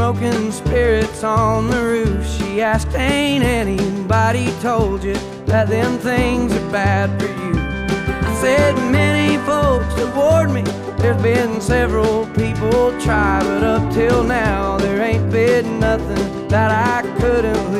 smoking spirits on the roof. She asked, ain't anybody told you that them things are bad for you? I said, many folks have warned me. There's been several people try, but up till now there ain't been nothing that I couldn't